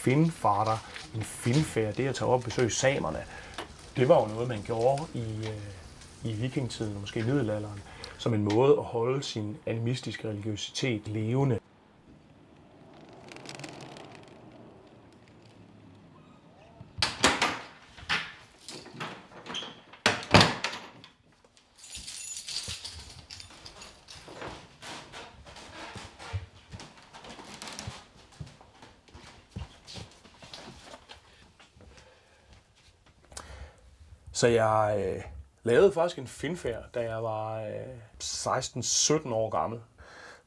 finnfarter, en finnfærd, det at tage op og besøge samerne, det var jo noget, man gjorde i vikingetiden, og måske middelalderen, som en måde at holde sin animistiske religiøsitet levende. Så jeg lavede faktisk en finnfærd, da jeg var 16-17 år gammel.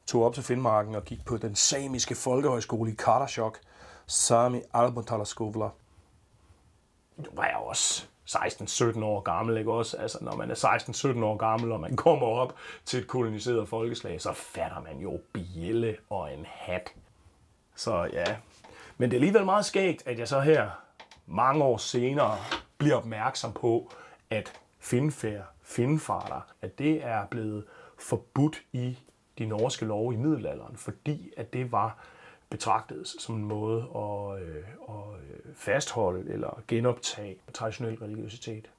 Tog op til Finnmarken og gik på den samiske folkehøjskole i Karasjok, Sami Albotalaskola. Nu var jeg også 16-17 år gammel, ikke også? Altså, når man er 16-17 år gammel, og man kommer op til et koloniseret folkeslag, så fatter man jo bjælle og en hat. Så ja, men det er alligevel meget skægt, at jeg så her mange år senere bliver opmærksom på, at finnfarter, at det er blevet forbudt i de norske love i middelalderen, fordi at det var betragtet som en måde at fastholde eller genoptage traditionel religiøsitet.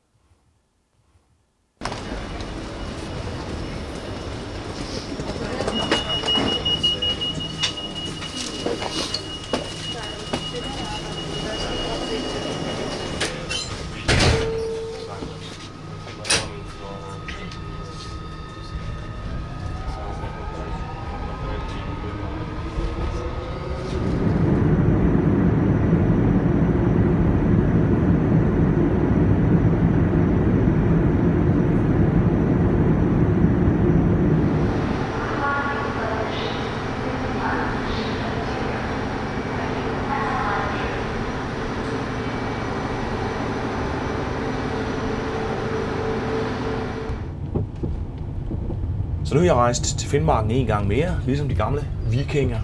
Så nu har jeg rejst til Finnmarken en gang mere, ligesom de gamle vikinger.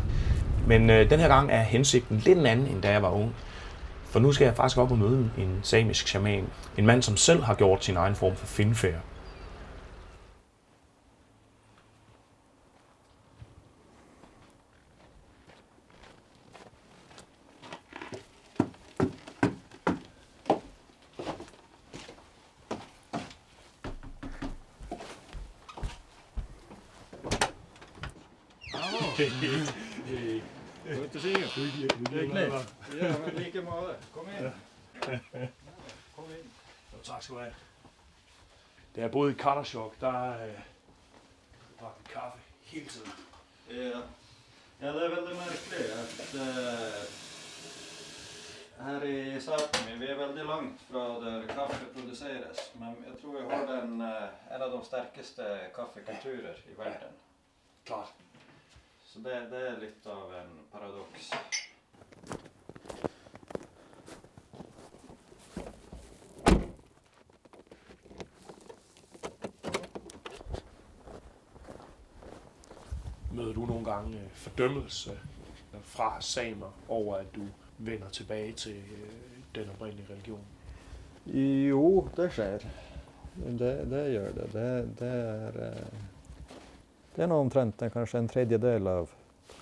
Men den her gang er hensigten lidt en anden, end da jeg var ung. For nu skal jeg faktisk op og møde en samisk shaman. En mand, som selv har gjort sin egen form for finnfærd. Godt at se jer. Hyggelig. Ja, men like måde. Kom ind. Kom ind. Jo, tak skal du have. Da jeg boede i Karasjok, der drak vi kaffe hele tiden. Ja, det er veldig merkelig at her i Sápmi, vi er veldig langt fra der kaffe produseres, men jeg tror vi har en av de sterkeste kaffekulturer i verden. Klart. Så det er litt av en paradoks. Møder du nogle gange fordømmelse fra samer over, at du vender tilbage til den oprindelige religion? Jo, det skjer. Det gjør det. Det er nå omtrent kanskje en tredjedel av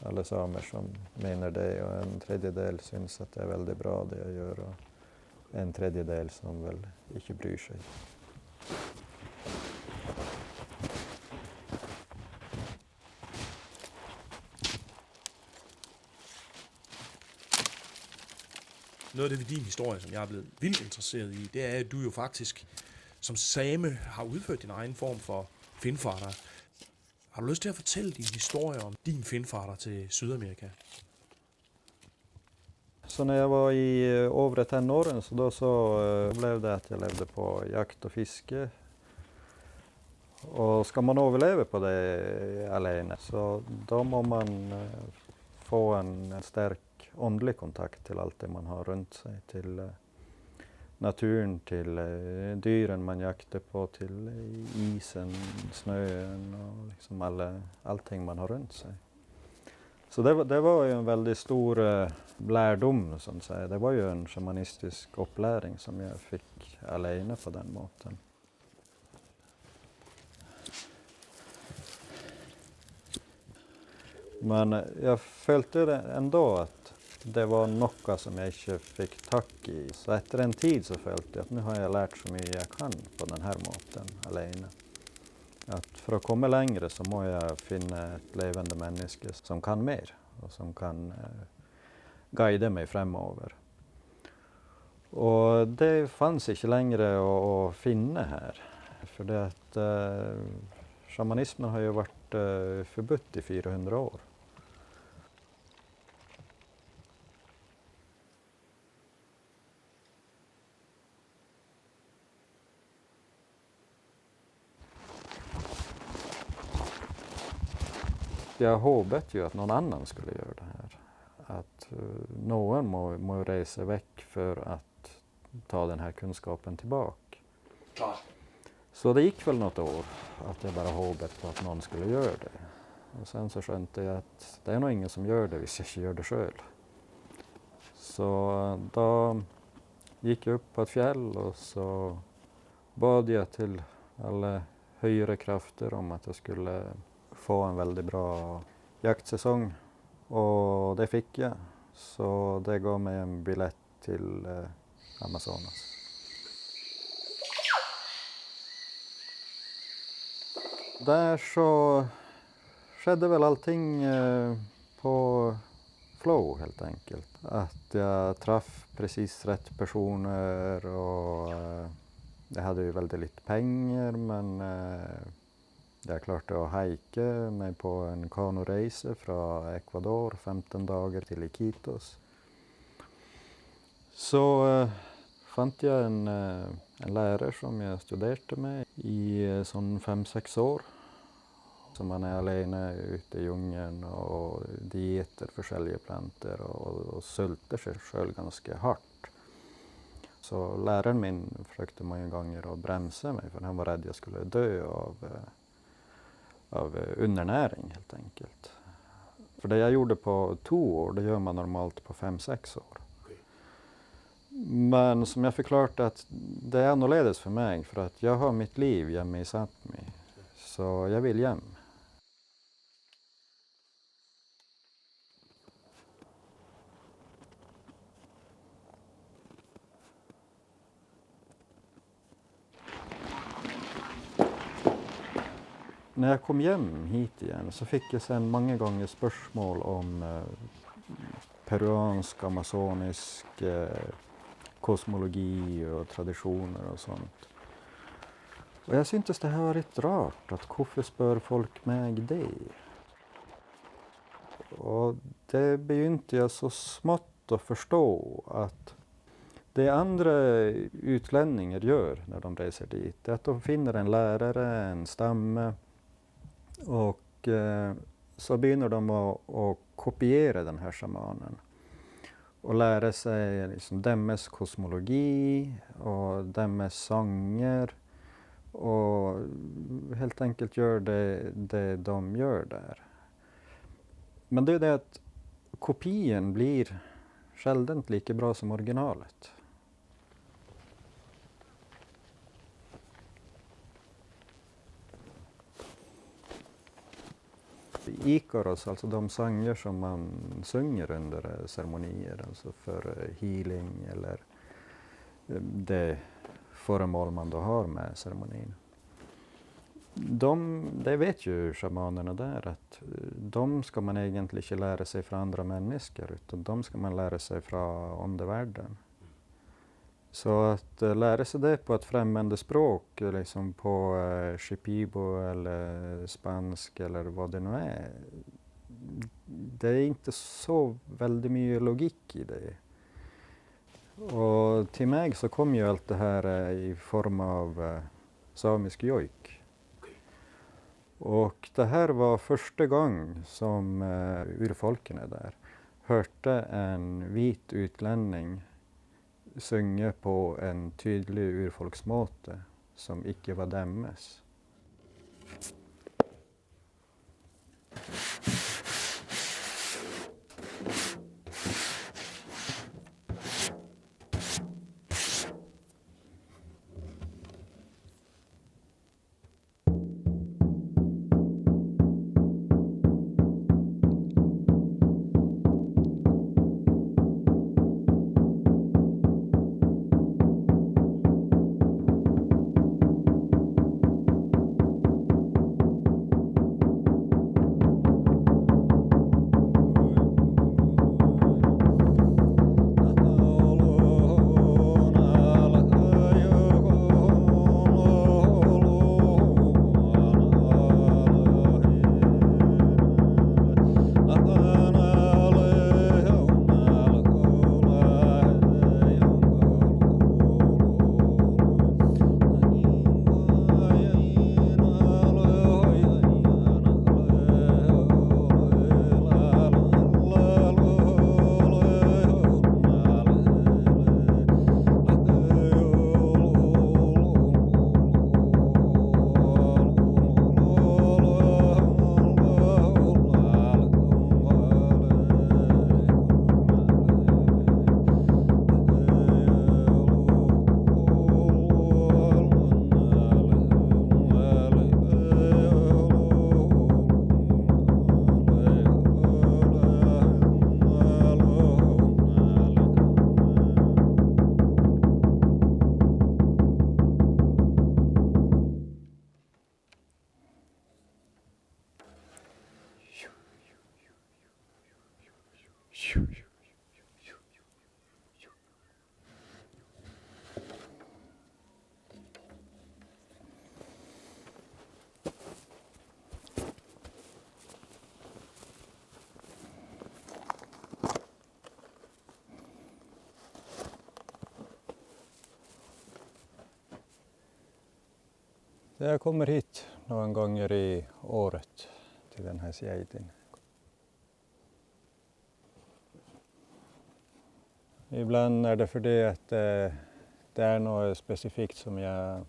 alle samer som mener det, og en tredjedel synes at det er veldig bra det å gjøre, og en tredjedel som vel ikke bryr seg. Noget af det ved din historie, som jeg er blevet vildt interesseret i, det er, at du jo faktisk som same har udført din egen form for finnfarter. Har du lyst til at fortælle din historie om din finnfarter til Sydamerika? Så når jeg var i over tenåren, så da blev det at jeg levde på jakt og fiske. Og skal man overleve på det alene, så da må man få en sterk åndelig kontakt til alt det man har rundt seg, til naturen, til dyren man jakter på, til isen, snøen og liksom allting man har rundt seg. Så det var jo en veldig stor lærdom, sånn å si. Det var jo en shamanistisk opplæring som jeg fikk alene på den måten. Men jeg følte det ändå at det var noe som jeg ikke fikk tak i. Så etter en tid så følte jeg at nå har jeg lært så mye jeg kan på denne måten alene. At for å komme lengre så må jeg finne et levende menneske som kan mer, og som kan guide meg fremover. Og det fanns ikke lenger å finne her, for det at sjamanismen har jo vært forbudt i 400 år. Jeg håpet jo at noen annen skulle gjøre det her. At noen må reise vekk for å ta denne kunnskapen tilbake. Klart. Så det gikk vel noen år at jeg bare håpet på at noen skulle gjøre det. Og sen så skjønte jeg at det er noe ingen som gjør det hvis jeg ikke gjør det selv. Så da gikk jeg opp på et fjell, og så bad jeg til alle høyere krefter om at jeg skulle få en veldig bra jaktsesong, og det fikk jeg. Så det ga meg en billett til Amazonas. Der så skjedde vel allting på flow, helt enkelt. At jeg traff precis rett personer, og jeg hadde jo veldig litt penger, men jeg klarte å haike meg på en kanoreise fra Ecuador, 15 dager til Iquitos. Så fant jeg en lærer som jeg studerte med i sånn 5-6 år. Så man er alene ute i jungelen og dieter forskjellige planter og sulter seg selv ganske hardt. Så læreren min forsøkte mange ganger å bremse meg, for han var redd jeg skulle dø av undernæring, helt enkelt. For det jeg gjorde på 2 år, det gjør man normalt på 5-6 år. Men som jeg forklarte, at det er annerledes for meg, for at jeg har mitt liv hjemme i Sápmi, så jeg vil hjem. Når jeg kom hjem hit igjen, så fikk jeg sen mange ganger spørsmål om peruansk, amazonisk kosmologi og tradisjoner og sånt. Og jeg syntes det her var litt rart, at hvorfor spør folk meg det? Og det begynte jeg så smått å forstå at det andre utlendinger gjør når de reiser dit, det er at de finner en lærere, en stamme, og så begynner de å kopiere denne sjamanen og lære seg liksom deres kosmologi og deres sanger, og helt enkelt gjøre det de gjør der. Men det er det at kopien blir sjelden like bra som originalet. Ikaros, altså de sanger som man synger under ceremonier, altså for healing eller det formål man da har med ceremonien. Det vet jo sjamanerne der, at de skal man egentlig ikke lære seg fra andre mennesker, utan de skal man lære seg fra åndeverden. Så at lære seg det på et fremmede språk, liksom på shipibo eller spansk eller hva det nå er, det er ikke så veldig mye logikk i det. Og til meg så kom jo alt det her i form av samisk joik. Og det her var første gang som urfolkene der hørte en hvit utlending synge på en tydelig urfolksmåte som ikke var deres. Jag kommer hit några gånger i året till den här Seidin. Ibland är det för det att det är något specifikt som jag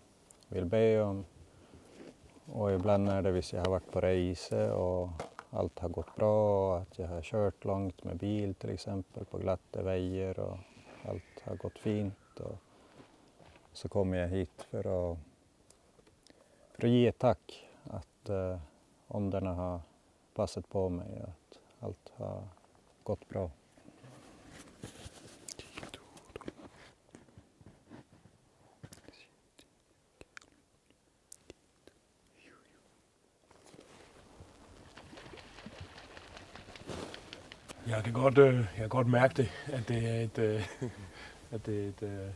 vill be om. Och ibland är det hvis jag har varit på resa och allt har gått bra och att jag har kört långt med bil till exempel på glatta vägar och allt har gått fint. Och så kommer jag hit för att ge ett tack att ånderna har passat på mig och att allt har gått bra. Jeg kan godt mærke det, at det er et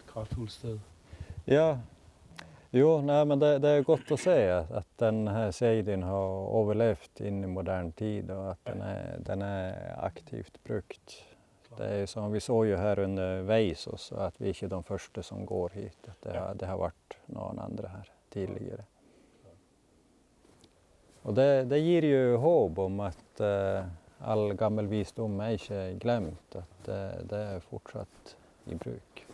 kraftfuldt sted. Ja, jo, nej, men det är gott att se att den här Seidin har överlevt in i modern tid och att den är aktivt brukt. Det är som vi såg ju här under Veisos att vi inte är de första som går hit. Att det har varit någon andra här tidigare. Och det ger ju hopp om att all gammal visdom är inte glömt, att det är fortsatt i bruk.